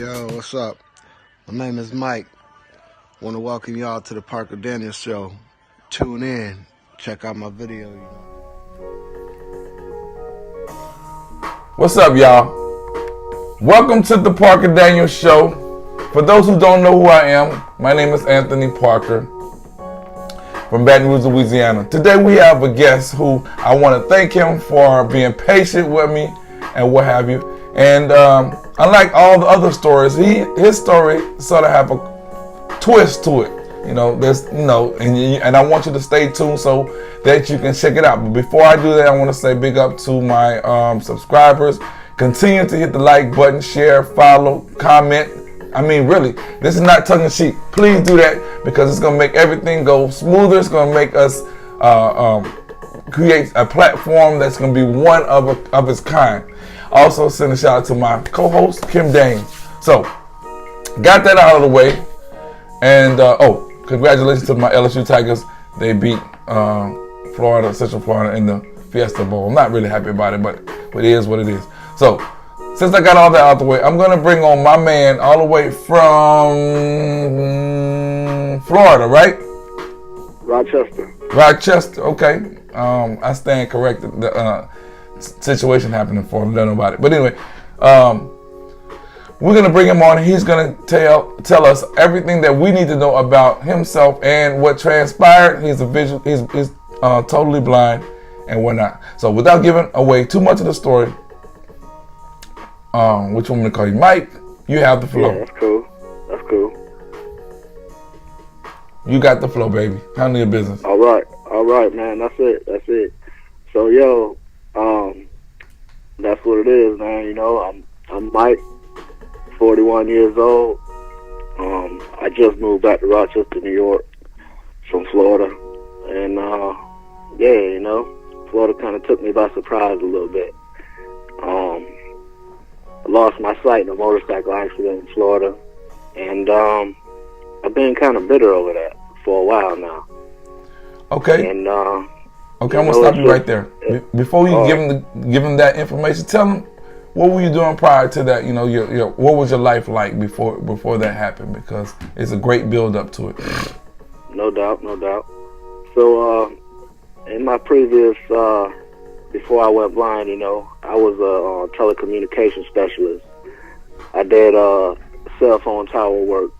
Yo, what's up? My name is Mike. Want to welcome y'all to the Parker Daniels Show. Tune in, check out my video. What's up, y'all? Welcome to the Parker Daniels Show. For those who don't know who I am, my name is Anthony Parker from Baton Rouge, Louisiana. Today we have a guest who I want to thank him for being patient with me and what have you. And unlike all the other stories, his story sort of have a twist to it. And I want you to stay tuned so that you can check it out. But before I do that, I want to say big up to my subscribers. Continue to hit the like button, share, follow, comment. I mean, really, this is not tongue-in-cheek. Please do that because it's going to make everything go smoother. It's going to make us create a platform that's going to be one of its kind. Also, send a shout out to my co-host, Kim Dane. So, got that out of the way. And, congratulations to my LSU Tigers. They beat Central Florida in the Fiesta Bowl. I'm not really happy about it, but it is what it is. So, since I got all that out of the way, I'm going to bring on my man all the way from Florida, right? Rochester, okay. I stand corrected. The situation happened in Florida, don't know about it. But anyway, we're going to bring him on and he's going to tell us everything that we need to know about himself and what transpired. He's totally blind and whatnot. So without giving away too much of the story, which one I'm going to call you? Mike, you have the flow. Yeah, that's cool. You got the flow, baby. Handle your business. All right, man. That's it. So, that's what it is, man. You know, I'm Mike, 41 years old. I just moved back to Rochester, New York, from Florida, and Florida kind of took me by surprise a little bit. I lost my sight in a motorcycle accident in Florida, and I've been kind of bitter over that for a while now. Okay. And okay, I'm gonna stop you right there. Before you give him that information, tell him what were you doing prior to that. You know, what was your life like before that happened? Because it's a great build up to it. No doubt. So in my previous before I went blind, you know, I was a telecommunications specialist. I did cell phone tower work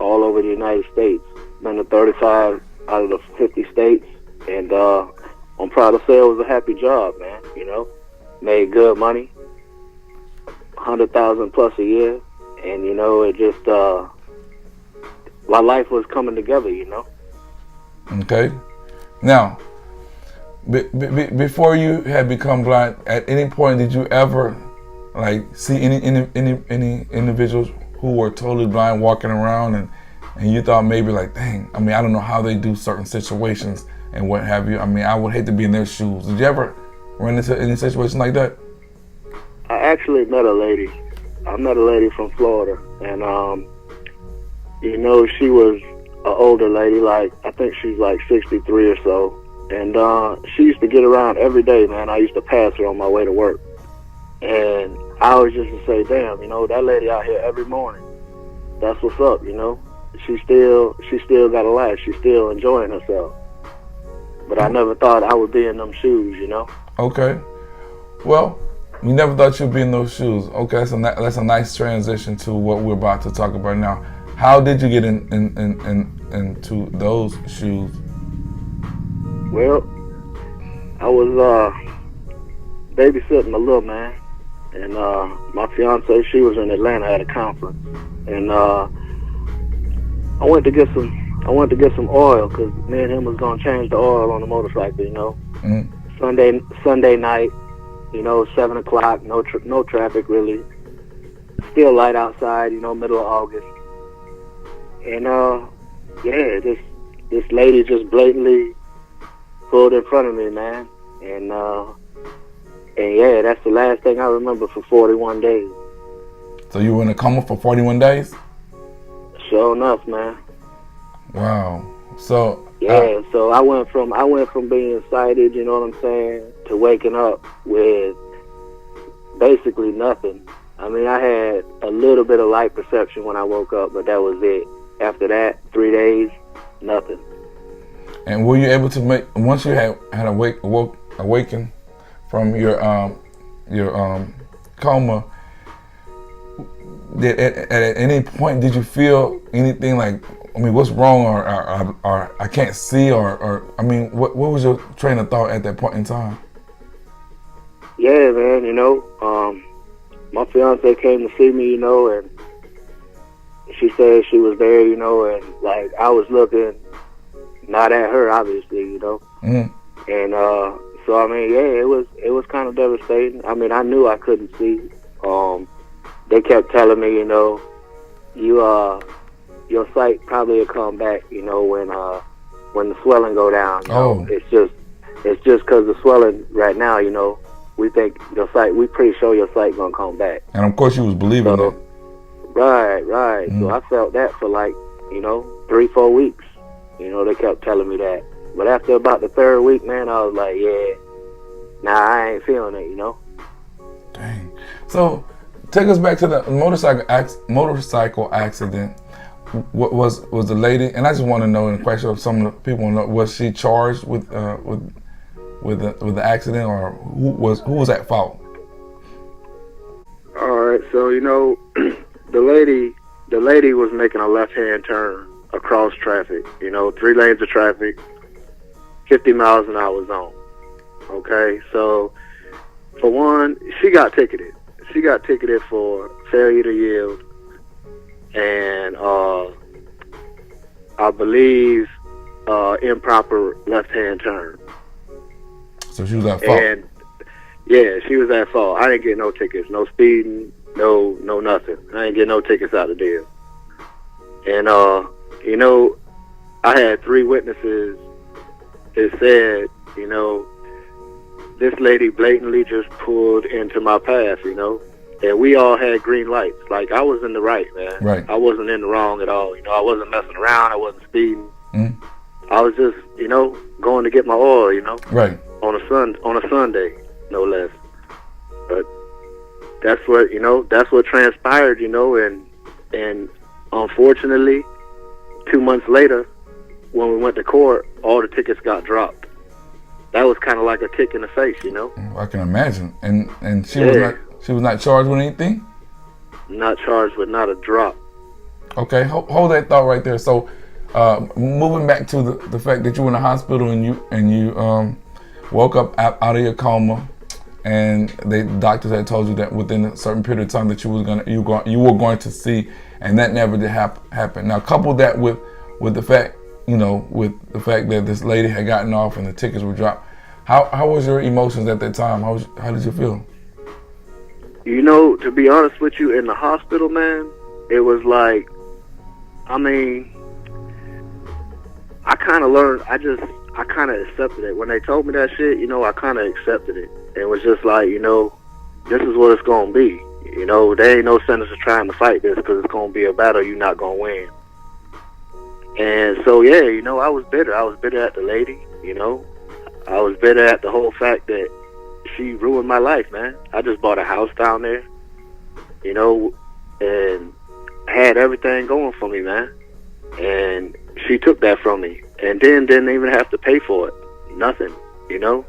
all over the United States. Been to 35 out of the 50 states, and I'm proud to say it was a happy job, man. You know, made good money, $100,000 plus a year, and you know, it just my life was coming together, you know. Okay, now. Before you had become blind, at any point did you ever see any individuals who were totally blind walking around and you thought maybe dang, I mean, I don't know how they do certain situations and what have you. I mean, I would hate to be in their shoes. Did you ever run into any situation like that? I actually met a lady. I met a lady from Florida, and you know, she was an older lady, I think she's 63 or so. And she used to get around every day, man. I used to pass her on my way to work. And I was just to say, damn, you know, that lady out here every morning. That's what's up, you know. She still got a life. She's still enjoying herself. But I never thought I would be in them shoes, you know. Okay. Well, you never thought you'd be in those shoes. Okay, that's a nice transition to what we're about to talk about now. How did you get into those shoes? Well, I was babysitting a little man, and my fiance, she was in Atlanta at a conference, and I went to get some oil because me and him was gonna change the oil on the motorcycle, you know. Mm-hmm. Sunday night, you know, 7 o'clock, no traffic really, still light outside, you know, middle of August, and this lady just blatantly pulled in front of me, man, and yeah, that's the last thing I remember for 41 days. So you were in a coma for 41 days? Sure enough, man. Wow. So yeah, so I went from being sighted, you know what I'm saying, to waking up with basically nothing. I mean, I had a little bit of light perception when I woke up, but that was it. After that, 3 days, nothing. And were you able to make, once you had awakened from your coma, at any point did you feel anything like, I mean, what's wrong, or I can't see, or I mean, what was your train of thought at that point in time? Yeah, man, you know, my fiance came to see me, you know, and she said she was there, you know, and like I was looking not at her, obviously, you know. Mm-hmm. And so I mean, yeah, it was kind of devastating. I mean, I knew I couldn't see. They kept telling me, you know, your sight probably will come back, you know, when the swelling go down. You know? It's just because the swelling right now, you know, we think your sight, we pretty sure your sight gonna come back. And of course you was believing that. Right. Mm-hmm. So I felt that for like, you know, 3-4 weeks. You know, they kept telling me that. But after about the 3rd week, man, I was like, yeah, nah, I ain't feeling it, you know. Dang. So take us back to the motorcycle accident. What was the lady? And I just want to know, in question of some of the people know, was she charged with the accident, or who was at fault? All right, so you know, the lady was making a left-hand turn across traffic. You know, 3 lanes of traffic, 50 miles an hour zone. Okay, so for one, she got ticketed. She got ticketed for failure to yield, and I believe improper left-hand turn. So she was at fault. And yeah, she was at fault. I didn't get no tickets, no speeding, no nothing. I didn't get no tickets out of the deal. And you know, I had 3 witnesses that said, you know, this lady blatantly just pulled into my path, you know, and we all had green lights. Like, I was in the right, man. Right. I wasn't in the wrong at all. You know, I wasn't messing around. I wasn't speeding. Mm-hmm. I was just, you know, going to get my oil, you know. Right. On a Sunday, no less. But that's what transpired, you know, and unfortunately, 2 months later, when we went to court, all the tickets got dropped. That was kind of like a kick in the face, you know. I can imagine. And she was not charged with anything? Not charged with not a drop. Okay, hold that thought right there. So, moving back to the fact that you were in the hospital and you woke up out of your coma, and the doctors had told you that within a certain period of time that you were going to see, and that never did happen. Now, couple that with the fact, you know, with the fact that this lady had gotten off and the tickets were dropped. How was your emotions at that time? How did you feel? You know, to be honest with you, in the hospital, man, it was like, I mean, I kind of learned, I kind of accepted it. When they told me that shit, you know, I kind of accepted it. It was just like, you know, this is what it's going to be. You know, there ain't no sense of trying to fight this, because it's going to be a battle you're not going to win. And so, yeah, you know, I was bitter. I was bitter at the lady, you know. I was bitter at the whole fact that she ruined my life, man. I just bought a house down there, you know, and had everything going for me, man. And she took that from me, and then didn't even have to pay for it. Nothing, you know.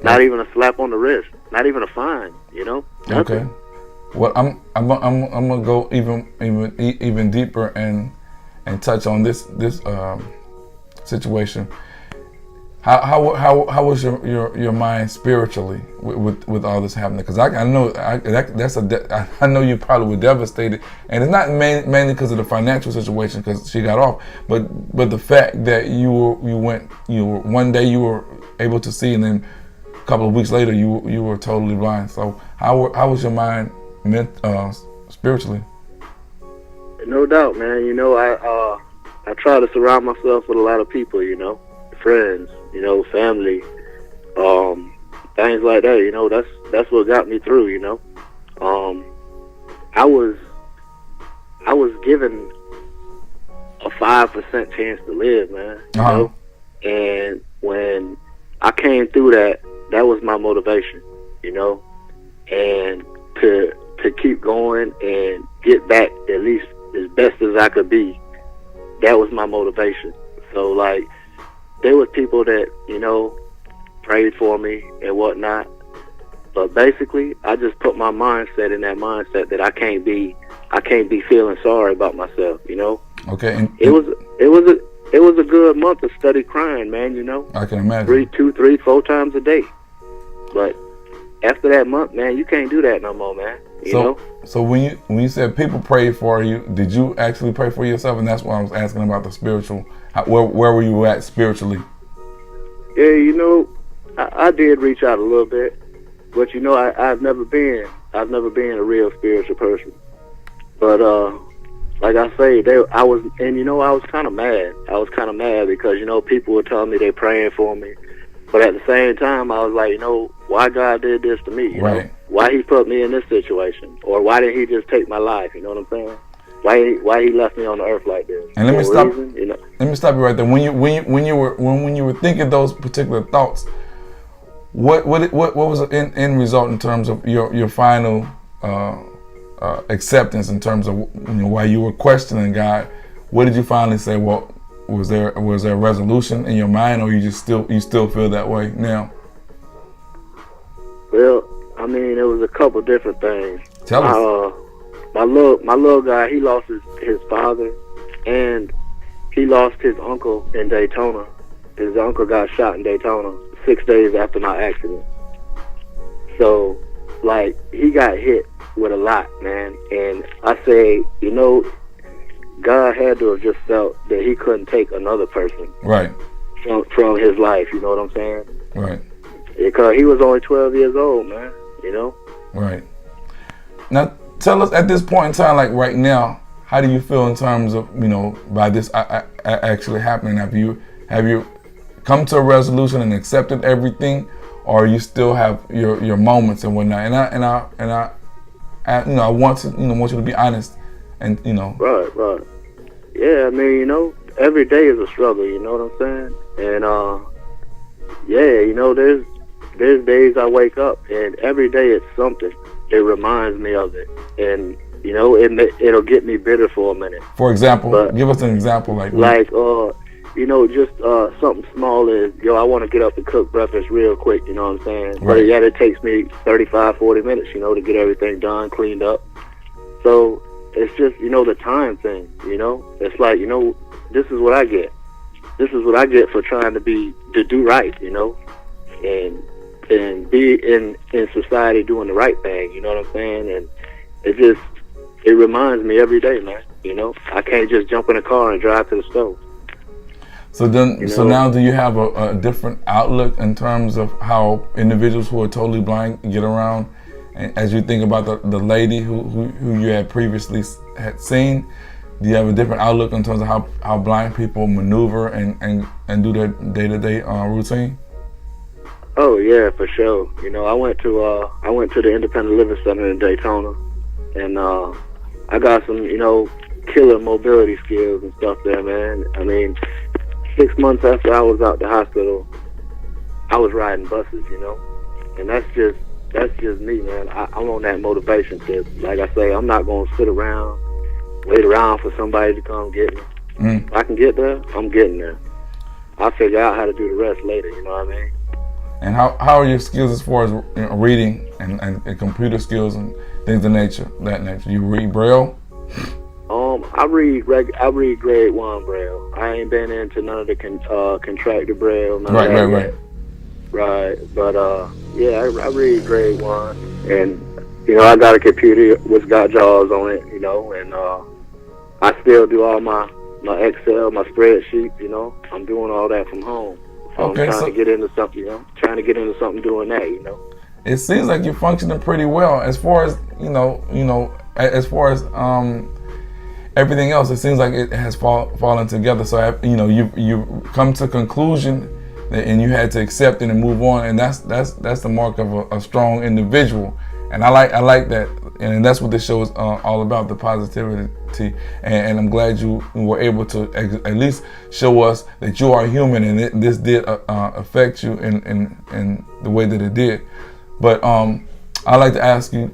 Not even a slap on the wrist. Not even a fine, you know. Nothing. Okay. Well, I'm gonna go even deeper and touch on this situation. How was your mind spiritually with all this happening? Because I know you probably were devastated, and it's not mainly because of the financial situation, because she got off, but the fact that you were one day you were able to see, and then a couple of weeks later you were totally blind. So how was your mind spiritually? No doubt, man. You know, I try to surround myself with a lot of people, you know, friends, you know, family, things like that. You know, that's what got me through. You know, I was given a 5% chance to live, man. You know, and when I came through that was my motivation. You know, and to to keep going and get back at least as best as I could be. That was my motivation. So like, there was people that, you know, prayed for me and whatnot. But basically, I just put my mindset in that mindset that I can't be feeling sorry about myself, you know. Okay. And it was a good month of study crying, man. You know. I can imagine. 2, 3, 4 times a day. But after that month, man, you can't do that no more, man. You know. So when you said people prayed for you, did you actually pray for yourself? And that's why I was asking about the spiritual. Where were you at spiritually? Yeah, you know, I did reach out a little bit. But you know, I've never been a real spiritual person. But like I say, I was kind of mad. I was kind of mad because, you know, people were telling me they praying for me. But at the same time, I was like, you know, why God did this to me? You know? Why he put me in this situation? Or why didn't he just take my life? You know what I'm saying? Why he left me on the earth like this? And let me stop you right there. When you were thinking those particular thoughts, what was the end result in terms of your final acceptance, in terms of, you know, while you were questioning God? What did you finally say? Well, was there a resolution in your mind, or you still feel that way now? Well, I mean, it was a couple different things. Tell us. My little guy, he lost his father, and he lost his uncle in Daytona. His uncle got shot in Daytona 6 days after my accident. So, like, he got hit with a lot, man. And I say, you know, God had to have just felt that he couldn't take another person from his life, you know what I'm saying? Right. Because he was only 12 years old, man, you know? Right. Now, tell us at this point in time, like right now, how do you feel in terms of, you know, by this actually happening? Have you come to a resolution and accepted everything, or you still have your moments and whatnot? And I you know, I want you to be honest, and you know. Right. Yeah, I mean, you know, every day is a struggle. You know what I'm saying? And yeah, you know, there's days I wake up and every day it's something. It reminds me of it, and you know, it'll get me bitter for a minute. For example, give us an example, you know, just something small is, I want to get up and cook breakfast real quick, you know what I'm saying? Right. But yet it takes me 35, 40 minutes, you know, to get everything done, cleaned up. So it's just, you know, the time thing, you know? It's like, you know, this is what I get. This is what I get for trying to do right, you know? And be in society doing the right thing, you know what I'm saying? And it reminds me every day, man, you know? I can't just jump in a car and drive to the stove. So now do you have a different outlook in terms of how individuals who are totally blind get around? And as you think about the lady who you had previously had seen, do you have a different outlook in terms of how blind people maneuver and do their day-to-day routine? Oh yeah, for sure. You know, I went to the Independent Living Center in Daytona, and I got some, you know, killer mobility skills and stuff there, man. I mean, 6 months after I was out the hospital, I was riding buses, you know, and that's just me, man. I'm on that motivation tip. Like I say, I'm not gonna sit around, wait around for somebody to come get me. If I can get there, I'm getting there. I'll figure out how to do the rest later, you know what I mean? And how are your skills as far as, you know, reading and computer skills and things of that nature? You read Braille? I read grade 1 Braille. I ain't been into none of the contracted Braille. Right. But yeah, I read grade 1, and you know, I got a computer which got JAWS on it, you know, and I still do all my Excel, my spreadsheet, you know. I'm doing all that from home. So okay, I'm trying to get into something, you know. Doing that, you know. It seems like you're functioning pretty well as far as, you know, as far as everything else. It seems like it has fallen together. So you know, you come to a conclusion and you had to accept it and move on, and that's the mark of a strong individual. And I like that, and that's what this show is all about, the positivity. And I'm glad you were able to at least show us that you are human, and this did affect you in the way that it did. But I'd like to ask you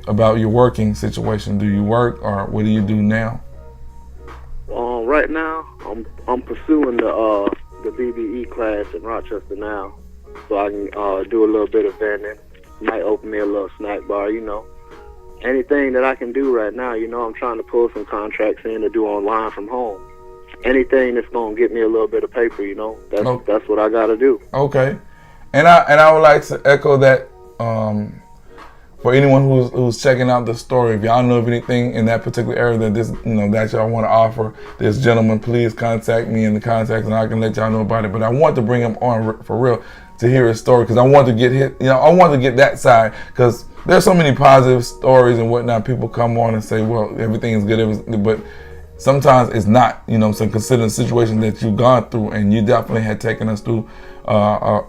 about your working situation. Do you work, or what do you do now? Right now, I'm pursuing the BBE class in Rochester now, so I can do a little bit of vending. Might open me a little snack bar, you know. Anything that I can do right now, you know. I'm trying to pull some contracts in to do online from home. Anything that's gonna get me a little bit of paper, you know. That's what I gotta do. Okay, and I would like to echo that. For anyone who's checking out the story, if y'all know of anything in that particular area that that y'all want to offer this gentleman, please contact me in the contacts, and I can let y'all know about it. But I want to bring him on for real to hear his story, because I want to get I want to get that side, because there's so many positive stories and whatnot. People come on and say, well, everything is good, but sometimes it's not. So consider the situation that you've gone through, and you definitely had taken us through a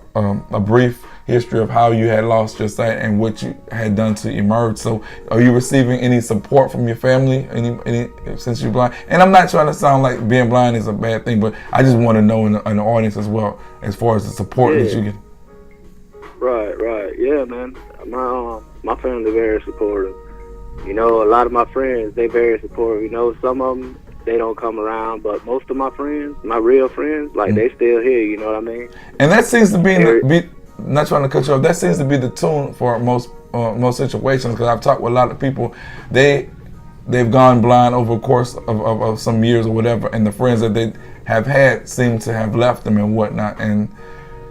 brief history of how you had lost your sight and what you had done to emerge. So are you receiving any support from your family any since you're blind? And I'm not trying to sound like being blind is a bad thing, but I just want to know in the audience as well, as far as the support that you get. Right. Yeah, man. My family very supportive. A lot of my friends, they very supportive. Some of them, they don't come around, but most of my friends, my real friends, like they still here, you know what I mean? And that seems to be not trying to cut you off, that seems to be the tune for most situations, because I've talked with a lot of people. They've gone blind over the course of some years or whatever, and the friends that they have had seem to have left them and whatnot, and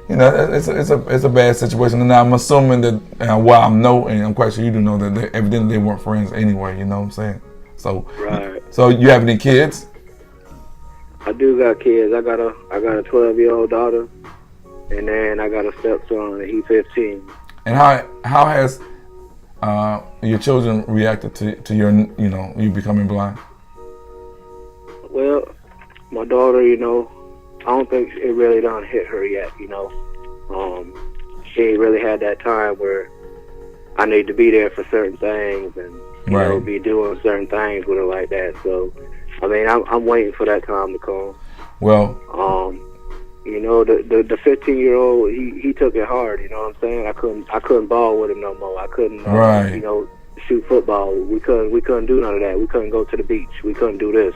it's a bad situation. And I'm assuming that and I'm quite sure you do know that evidently they weren't friends anyway. You know what I'm saying? So right. So you have any kids? I do got kids. I got a 12-year-old daughter. And then I got a stepson, and he's 15. And how has your children reacted to your, you becoming blind? Well, my daughter, I don't think it really done hit her yet, She ain't really had that time where I need to be there for certain things and, be doing certain things with her like that. So, I'm waiting for that time to come. Well, the 15-year-old, he took it hard. You know what I'm saying? I couldn't ball with him no more. I couldn't, shoot football. We couldn't do none of that. We couldn't go to the beach. We couldn't do this,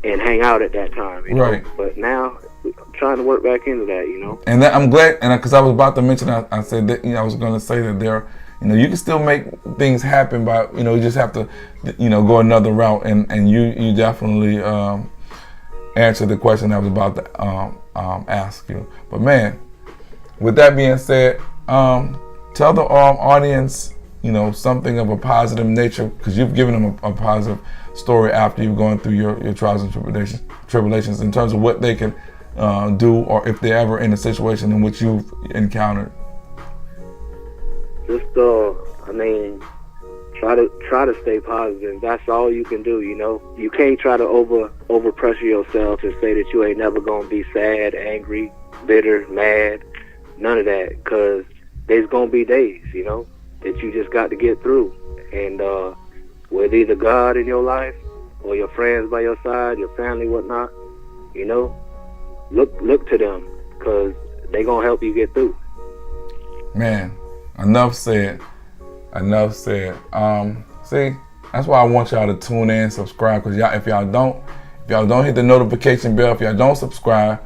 and hang out at that time. Right. But now I'm trying to work back into that. And that, I'm glad, and because I was about to mention, I said that I was going to say that there, you can still make things happen by, you just have to, go another route, and you definitely answer the question I was about to ask you. But man, with that being said, tell the audience, something of a positive nature, because you've given them a positive story after you've gone through your trials and tribulations in terms of what they can do, or if they're ever in a situation in which you've encountered. Just, try to stay positive. That's all you can do, You can't try to over pressure yourself and say that you ain't never gonna be sad, angry, bitter, mad, none of that, because there's gonna be days, that you just got to get through. And with either God in your life or your friends by your side, your family, whatnot, look to them, because they gonna help you get through. Man, enough said. See, that's why I want y'all to tune in, subscribe, because if y'all don't hit the notification bell, if y'all don't subscribe,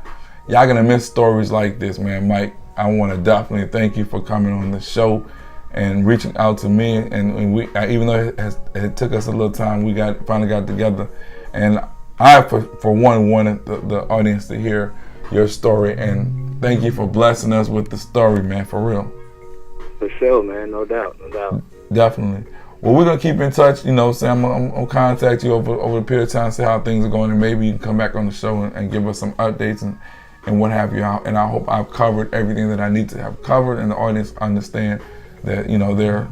y'all gonna miss stories like this, man. Mike, I want to definitely thank you for coming on the show and reaching out to me, and we, even though it took us a little time, we finally got together, and I for one wanted the audience to hear your story, and thank you for blessing us with the story, man, for real. For sure, man, no doubt. Definitely. Well, we're gonna keep in touch. Sam, I'm gonna contact you over the period of time, see how things are going, and maybe you can come back on the show and give us some updates and what have you. And I hope I've covered everything that I need to have covered, and the audience understand that there are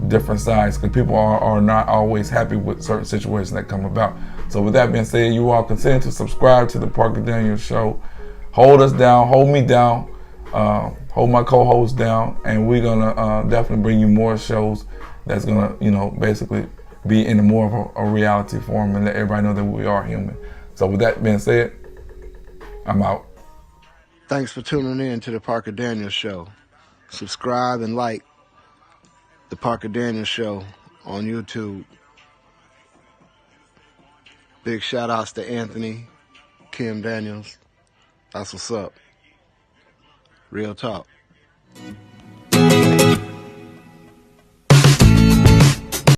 different sides, because people are not always happy with certain situations that come about. So with that being said, you all continue to subscribe to the Parker Daniels Show. Hold us down, hold me down, hold my co-host down, and we're gonna definitely bring you more shows that's gonna, basically be in more of a reality form, and let everybody know that we are human. So with that being said, I'm out. Thanks for tuning in to the Parker Daniels Show. Subscribe and like. The Parker Daniels Show on YouTube. Big shout outs to Anthony, Kim Daniels. That's what's up. Real talk.